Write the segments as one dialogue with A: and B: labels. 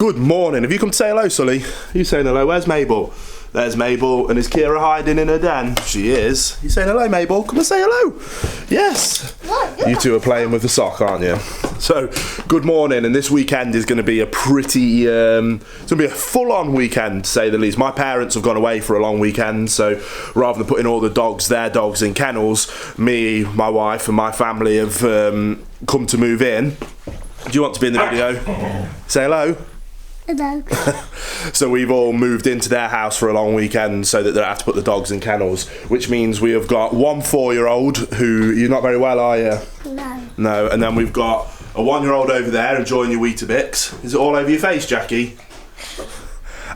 A: Good morning. Have you come to say hello, Sully? You saying hello? Where's Mabel? There's Mabel. And is Kira hiding in her den? She is. You saying hello, Mabel? Come and say hello. Yes. You two are playing with the sock, aren't you? So, good morning. And this weekend is going to be a pretty, it's going to be a full-on weekend, to say the least. My parents have gone away for a long weekend, so rather than putting all the dogs, their dogs, in kennels, me, my wife, and my family have come to move in. Do you want to be in the video? Say hello.
B: Hello.
A: So we've all moved into their house for a long weekend so that they don't have to put the dogs in kennels, which means we have got one 4-year-old who, you're not very well, are you?
B: No.
A: No, and then we've got a 1-year-old over there enjoying your Weetabix. Is it all over your face, Jackie?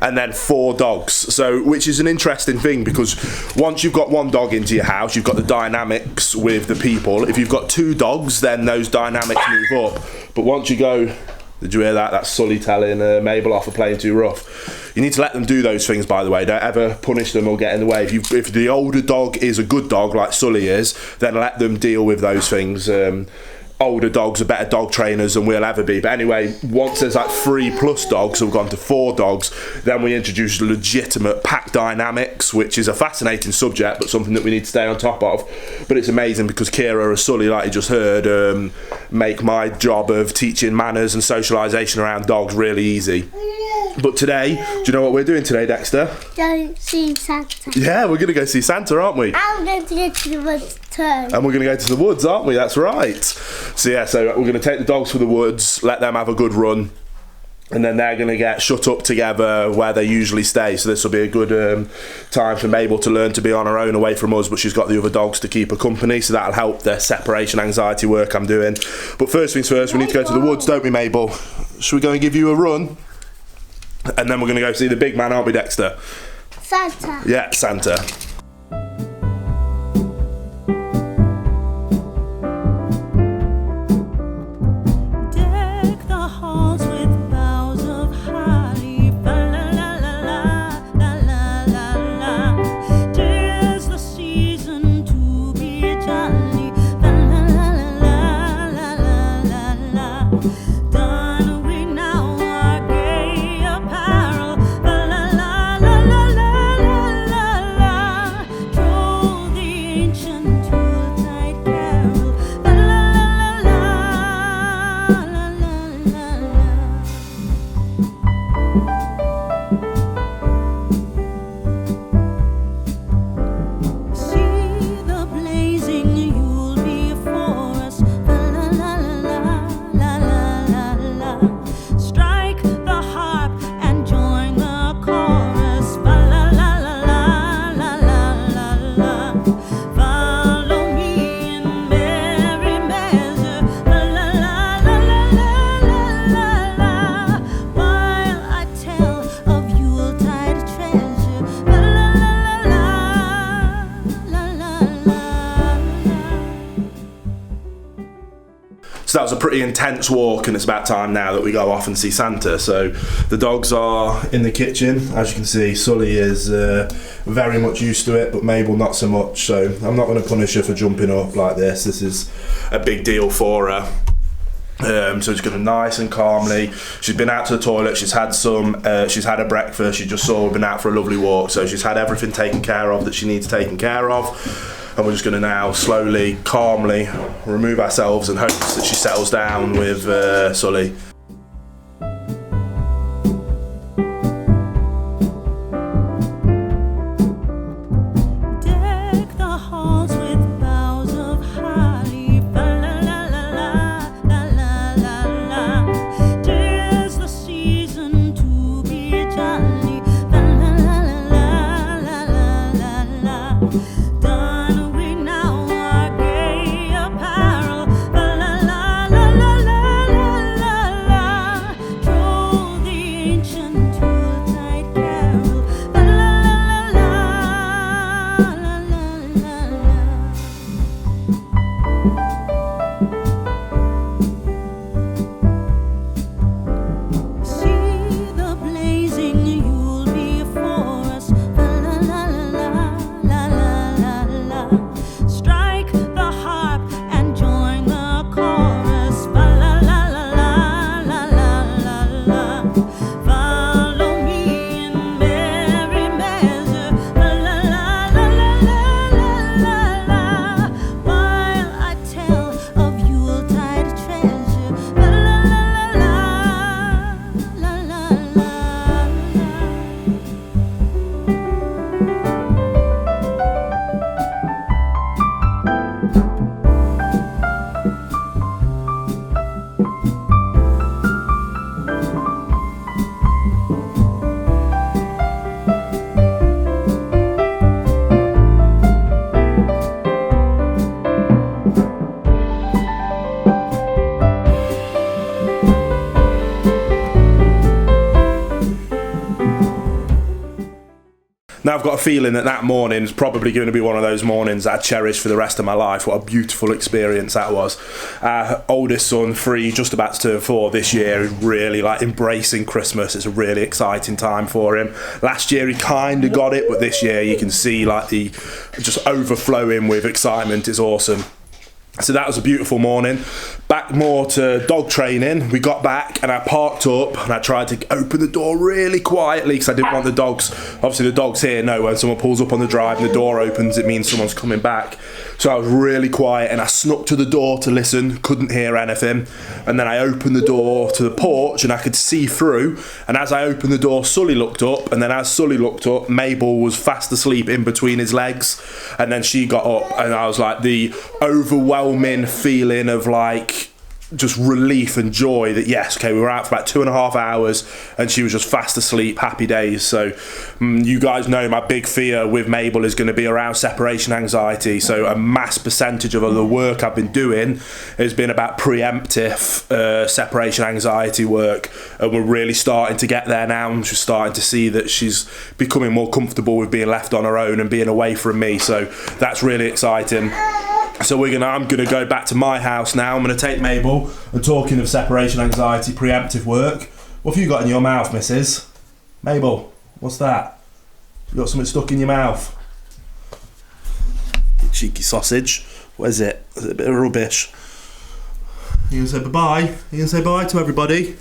A: And then 4 dogs, so which is an interesting thing because once you've got one dog into your house, you've got the dynamics with the people. If you've got 2 dogs, then those dynamics move up. But once you go... Did you hear that? That's Sully telling Mabel off for playing too rough. You need to let them do those things, by the way. Don't ever punish them or get in the way. If the older dog is a good dog, like Sully is, then let them deal with those things. Older dogs are better dog trainers than we'll ever be. But anyway, once there's like 3+ dogs, so we've gone to 4 dogs, then we introduce legitimate pack dynamics, which is a fascinating subject, but something that we need to stay on top of. But it's amazing because Kira or Sully, like you just heard, make my job of teaching manners and socialisation around dogs really easy. But today, do you know what we're doing today, Dexter?
B: Go see Santa.
A: Yeah, we're going to go see Santa, aren't we?
B: I'm going to go to the woods too.
A: And we're going to go to the woods, aren't we? That's right. So yeah, so we're going to take the dogs for the woods, let them have a good run, and then they're going to get shut up together where they usually stay. So this will be a good time for Mabel to learn to be on her own away from us, but she's got the other dogs to keep her company, so that'll help the separation anxiety work I'm doing. But first things first, we need to go to the woods, don't we, Mabel? Should we go and give you a run? And then we're going to go see the big man, aren't we, Dexter?
B: Santa.
A: Yeah, Santa. So that was a pretty intense walk, and it's about time now that we go off and see Santa. So the dogs are in the kitchen. As you can see, Sully is very much used to it, but Mabel not so much. So I'm not going to punish her for jumping up like this. This is a big deal for her. So it's going to nice and calmly. She's been out to the toilet. She's had her breakfast. You just saw we've been out for a lovely walk. So she's had everything taken care of that she needs taken care of. And we're just going to now slowly, calmly remove ourselves in hopes that she settles down with Sully. Now I've got a feeling that that morning is probably going to be one of those mornings that I cherish for the rest of my life. What a beautiful experience that was. Our oldest son, 3, just about to turn 4 this year, is really like embracing Christmas. It's a really exciting time for him. Last year he kind of got it, but this year you can see like the just overflowing with excitement. It's awesome. So that was a beautiful morning. Back more to dog training. We got back and I parked up and I tried to open the door really quietly because I didn't want the dogs, obviously the dogs here know when someone pulls up on the drive and the door opens, it means someone's coming back. So I was really quiet and I snuck to the door to listen, couldn't hear anything. And then I opened the door to the porch and I could see through. And as I opened the door, Sully looked up, and then as Sully looked up, Mabel was fast asleep in between his legs. And then she got up and I was like, the overwhelming feeling of like just relief and joy that yes, okay, we were out for about 2.5 hours and she was just fast asleep. Happy days. So you guys know my big fear with Mabel is going to be around separation anxiety. So a mass percentage of the work I've been doing has been about preemptive separation anxiety work, and we're really starting to get there now. I'm just starting to see that she's becoming more comfortable with being left on her own and being away from me, so that's really exciting. So I'm gonna go back to my house now. I'm gonna take Mabel, and talking of separation anxiety, preemptive work. What have you got in your mouth, missus? Mabel, what's that? You got something stuck in your mouth? Cheeky sausage. What is it? Is it a bit of rubbish? You gonna say bye-bye? You gonna say bye to everybody?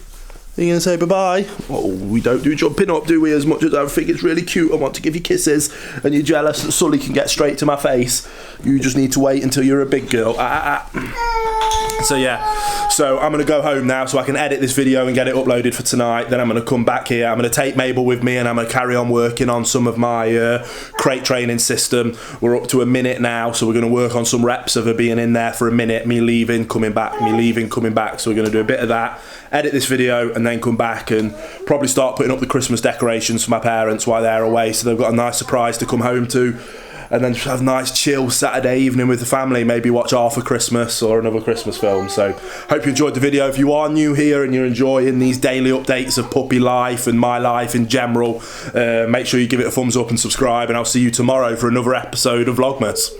A: Are you going to say bye-bye? Oh, we don't do jumping up, do we? As much as I think it's really cute, I want to give you kisses, and you're jealous that Sully can get straight to my face. You just need to wait until you're a big girl. So yeah, so I'm going to go home now so I can edit this video and get it uploaded for tonight. Then I'm going to come back here. I'm going to take Mabel with me and I'm going to carry on working on some of my crate training system. We're up to a minute now, so we're going to work on some reps of her being in there for a minute, me leaving, coming back, me leaving, coming back. So we're going to do a bit of that, edit this video, and then come back and probably start putting up the Christmas decorations for my parents while they're away, so they've got a nice surprise to come home to, and then just have a nice chill Saturday evening with the family, maybe watch Arthur Christmas or another Christmas film. So hope you enjoyed the video. If you are new here and you're enjoying these daily updates of puppy life and my life in general, make sure you give it a thumbs up and subscribe, and I'll see you tomorrow for another episode of Vlogmas.